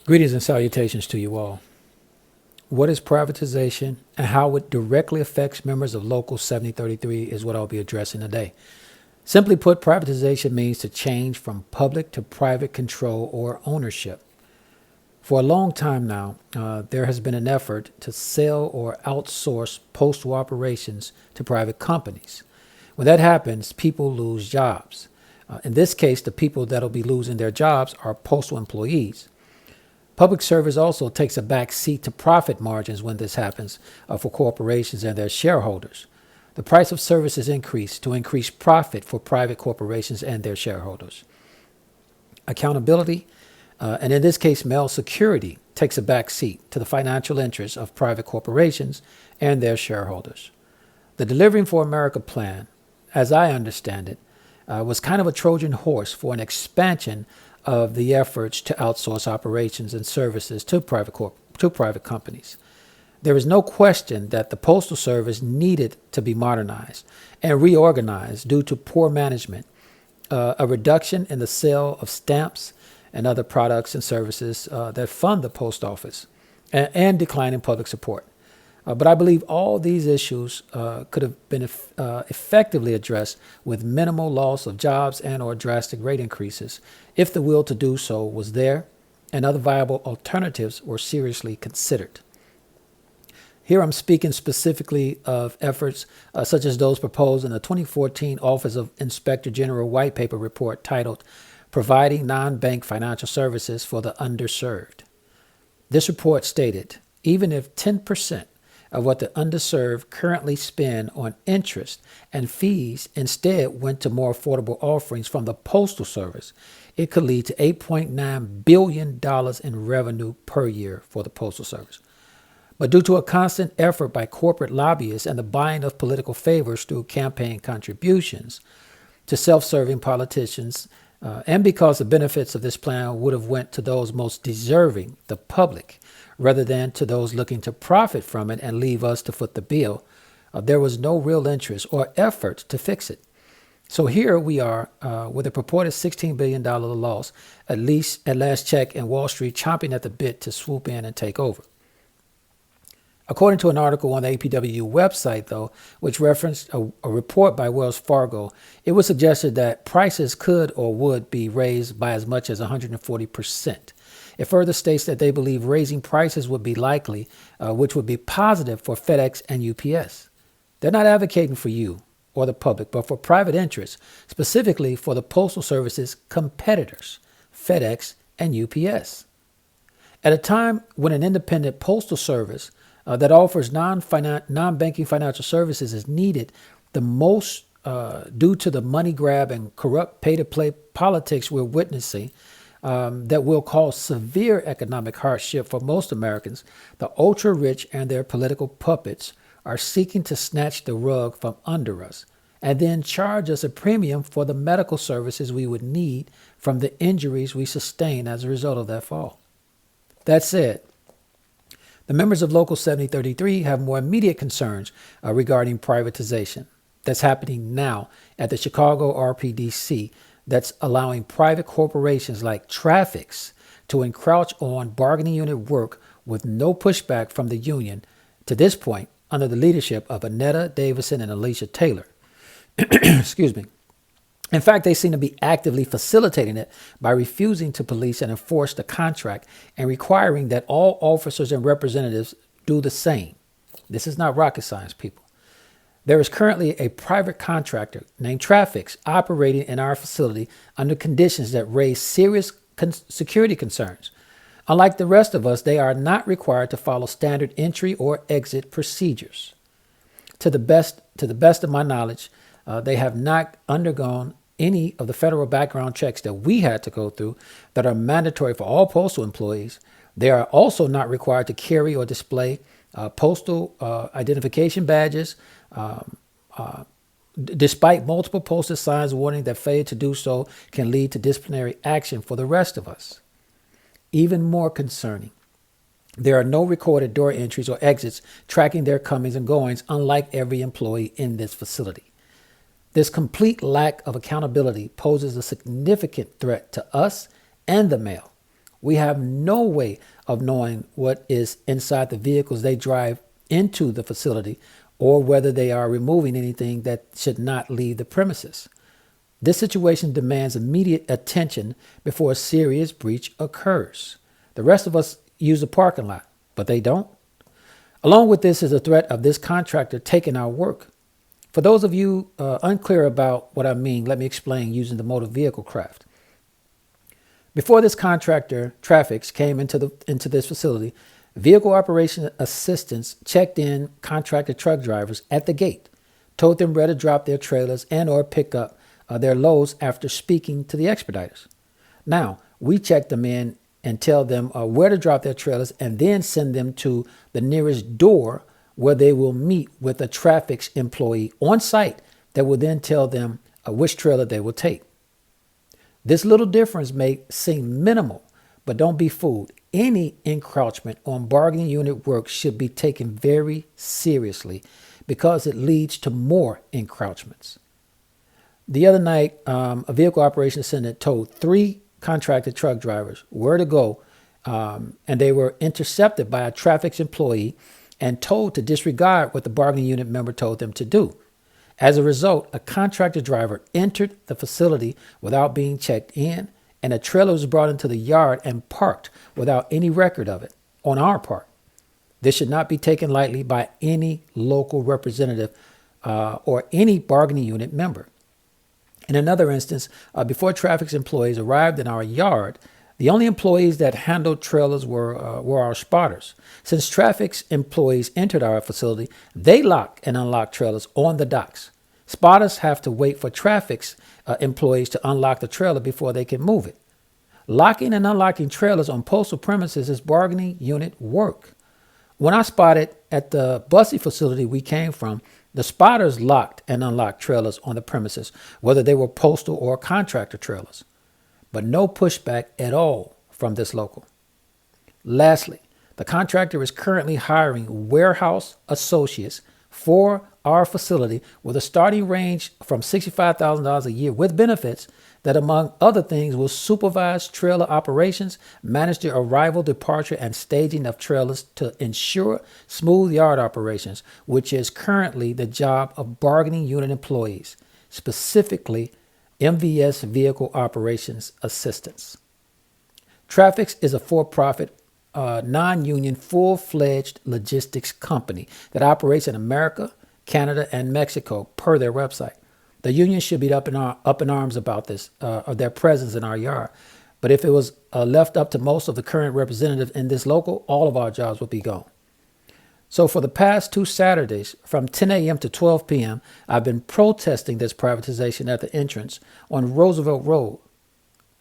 Greetings and salutations to you all. What is privatization and how it directly affects members of Local 7033 is what I'll be addressing today. Simply put, privatization means to change from public to private control or ownership. For a long time now, there has been an effort to sell or outsource postal operations to private companies. When that happens, people lose jobs. In this case, the people that'll be losing their jobs are postal employees. Public service also takes a back seat to profit margins when this happens for corporations and their shareholders. The price of service is increased to increase profit for private corporations and their shareholders. Accountability, and in this case, mail security, takes a back seat to the financial interests of private corporations and their shareholders. The Delivering for America plan, as I understand it, was kind of a Trojan horse for an expansion of the efforts to outsource operations and services to private companies. There is no question that the Postal Service needed to be modernized and reorganized due to poor management, a reduction in the sale of stamps and other products and services that fund the post office, and decline in public support. But I believe all these issues could have been effectively addressed with minimal loss of jobs and or drastic rate increases if the will to do so was there and other viable alternatives were seriously considered. Here I'm speaking specifically of efforts such as those proposed in the 2014 Office of Inspector General White Paper report titled Providing Non-Bank Financial Services for the Underserved. This report stated, even if 10% of what the underserved currently spend on interest and fees instead went to more affordable offerings from the Postal Service, it could lead to $8.9 billion in revenue per year for the Postal Service. But due to a constant effort by corporate lobbyists and the buying of political favors through campaign contributions to self-serving politicians, and because the benefits of this plan would have went to those most deserving, the public, rather than to those looking to profit from it and leave us to foot the bill, there was no real interest or effort to fix it. So here we are with a purported $16 billion loss, at least at last check, and Wall Street chomping at the bit to swoop in and take over. According to an article on the APWU website, though, which referenced a report by Wells Fargo, it was suggested that prices could or would be raised by as much as 140%. It further states that they believe raising prices would be likely, which would be positive for FedEx and UPS. They're not advocating for you or the public, but for private interests, specifically for the Postal Service's competitors, FedEx and UPS. At a time when an independent postal service that offers non-banking financial services is needed the most due to the money grab and corrupt pay-to-play politics we're witnessing, that will cause severe economic hardship for most Americans, the ultra-rich and their political puppets are seeking to snatch the rug from under us and then charge us a premium for the medical services we would need from the injuries we sustain as a result of that fall. That said, the members of Local 7033 have more immediate concerns regarding privatization that's happening now at the Chicago RPDC, that's allowing private corporations like Traffics to encroach on bargaining unit work with no pushback from the union to this point under the leadership of Annetta Davison and Alicia Taylor. Excuse me. In fact, they seem to be actively facilitating it by refusing to police and enforce the contract and requiring that all officers and representatives do the same. This is not rocket science, people. There is currently a private contractor named Traffics operating in our facility under conditions that raise serious security concerns. Unlike the rest of us, they are not required to follow standard entry or exit procedures. To the best of my knowledge, they have not undergone any of the federal background checks that we had to go through that are mandatory for all postal employees. They are also not required to carry or display postal identification badges, despite multiple posted signs warning that failure to do so can lead to disciplinary action for the rest of us. Even more concerning, there are no recorded door entries or exits tracking their comings and goings, unlike every employee in this facility. This complete lack of accountability poses a significant threat to us and the mail. We have no way of knowing what is inside the vehicles they drive into the facility or whether they are removing anything that should not leave the premises. This situation demands immediate attention before a serious breach occurs. The rest of us use the parking lot, but they don't. Along with this is a threat of this contractor taking our work. For those of you unclear about what I mean, let me explain using the motor vehicle craft. Before this contractor, Traffics, came into this facility, vehicle operation assistants checked in contractor truck drivers at the gate, told them where to drop their trailers and or pick up their loads after speaking to the expediters. Now, we check them in and tell them where to drop their trailers and then send them to the nearest door where they will meet with a Traffics employee on site that will then tell them which trailer they will take. This little difference may seem minimal, but don't be fooled. Any encroachment on bargaining unit work should be taken very seriously because it leads to more encroachments. The other night, a vehicle operations attendant told 3 contracted truck drivers where to go, and they were intercepted by a Traffics employee and told to disregard what the bargaining unit member told them to do. As a result, a contractor driver entered the facility without being checked in, and a trailer was brought into the yard and parked without any record of it on our part. This should not be taken lightly by any local representative or any bargaining unit member. In another instance, before Traffic's employees arrived in our yard, the only employees that handled trailers were our spotters. Since Traffic's employees entered our facility, they lock and unlock trailers on the docks. Spotters have to wait for Traffic's employees to unlock the trailer before they can move it. Locking and unlocking trailers on postal premises is bargaining unit work. When I spotted at the Bussy facility we came from, the spotters locked and unlocked trailers on the premises, whether they were postal or contractor trailers, but no pushback at all from this local. Lastly, the contractor is currently hiring warehouse associates for our facility with a starting range from $65,000 a year with benefits that, among other things, will supervise trailer operations, manage the arrival, departure, and staging of trailers to ensure smooth yard operations, which is currently the job of bargaining unit employees, specifically MVS vehicle operations assistants. Traffics is a for-profit, non-union, full-fledged logistics company that operates in America, Canada, and Mexico per their website. The union should be up in arms about this, of their presence in our yard. But if it was left up to most of the current representatives in this local, all of our jobs would be gone. So for the past 2 Saturdays, from 10 a.m. to 12 p.m., I've been protesting this privatization at the entrance on Roosevelt Road.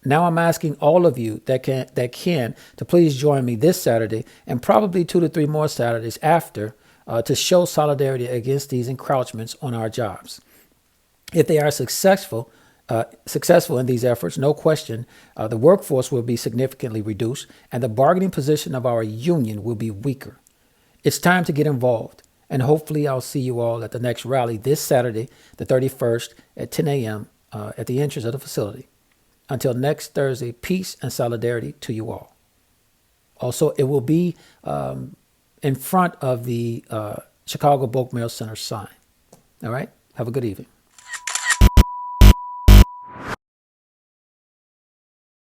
Now I'm asking all of you that can to please join me this Saturday and probably 2 to 3 more Saturdays after to show solidarity against these encroachments on our jobs. If they are successful in these efforts, no question, the workforce will be significantly reduced and the bargaining position of our union will be weaker. It's time to get involved, and hopefully I'll see you all at the next rally this Saturday, the 31st at 10 a.m. At the entrance of the facility. Until next Thursday, peace and solidarity to you all. Also, it will be in front of the Chicago Bulk Mail Center sign. All right? Have a good evening.